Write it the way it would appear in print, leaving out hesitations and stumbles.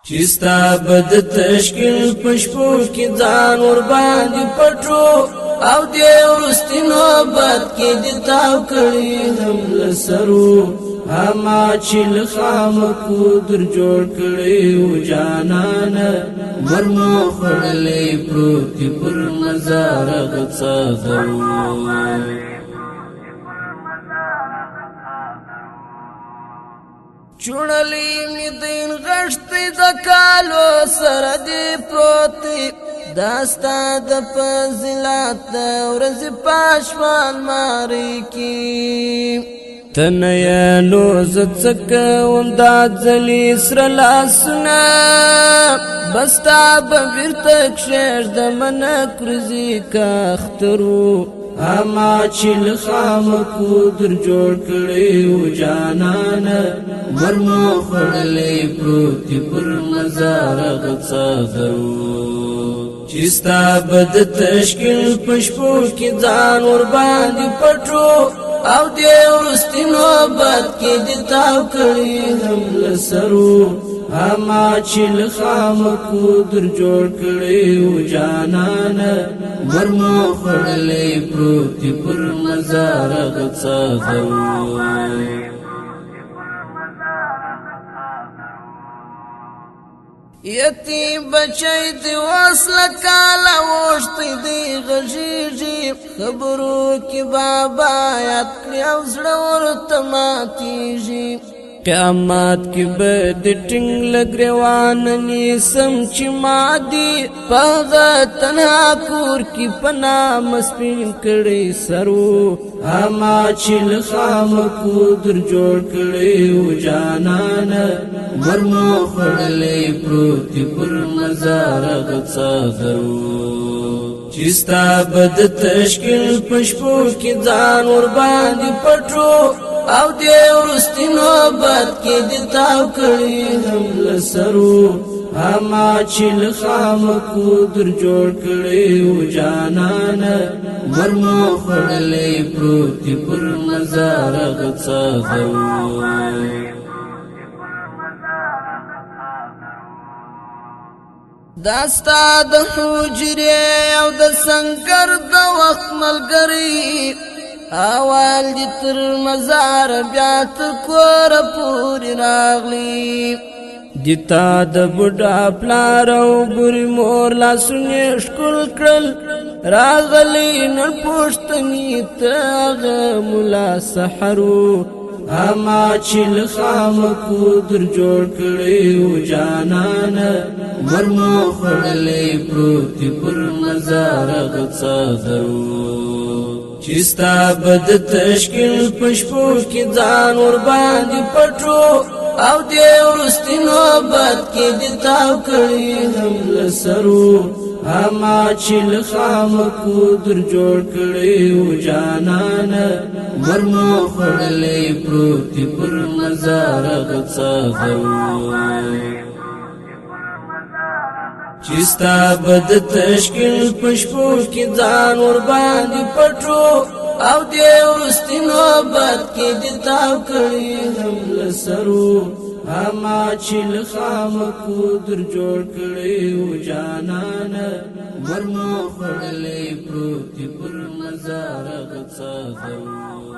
چستا بد تشکیل پشپو کی ځان ور باندې پټو او دې ورستي نوبت کې دې تاو کړی هم لسرو اما چې لخامکو در جوړ کړی و جانان مرمو خړلې پروت پر مزار غڅاغو چونلی می دین غشتی د کالو سره دی پروتی داستا د فضیلت ورځ پاشوان ماری کی تنیانو زڅکوم دا ځلی سره لاسونه بستا بغیر تک شیر د من کرزی کا اخترو اما چې لخامکو در جوړ کړی و جانان مرمو خړلې پروت پر مزار غڅاغو چستا بد تشکیل پشپو کی ځان ور باندې پټو او دې ورستي نوبت کې دې تاو کړی هم لسرو اما چې لخامکو در جوړ کړی و جانان مرمو خړلې پروت پر مزار غڅاغو یتیم بچی دی وصل کالا وشتی دی غجیجی خبرو کی بابا یاد کری او زڑور تماتیجی قیامات کی بد ٹنگ لگریوان نیسم چی مادی پاغا تنها کور کی پنا مسپین کڑی سرو اما چی لخامکو در جوڑ کڑی و جانان مرمو خړلې پروت پر مزار غڅاغو چستا بد تشکیل پشپو کی ځان ور باندې پټو او دې ورستي نوبت کې دې تاو کړی هم لسرو اما چې لخامکو در جوړ کړی و جانان مرمو خړلې پروت پر مزار غڅاغو داستا د حجرې او د سنگر د وخت ملګری اول دې تر مزار بیا تر کور پورې راغلی دتا د بډا پلار او بری مور لاسونه ښکل کړل راغلی نن پښتنی ته مولا سحرو اما چې لخامکو در جوړ کړی و جانان مرمو خړلې پروت پر مزار غڅاغو چستا بد تشکیل پشپو کی ځان ور باندې پټو او دې ورستي نوبت کې دې تاو کړی هم لسرو اما چې لخامکو در جوړ کړی و جانان مرمو خړلې پروت پر مزار غڅاغو چستا بد تشکیل پشپو کی ځان ور باندې پټو او دې ورستي نوبت کې دې تاو کړی هم لسرو اما چې لخامکو در جوړ کړی و جانان مرمو خړلې پروت پر مزار غڅاغو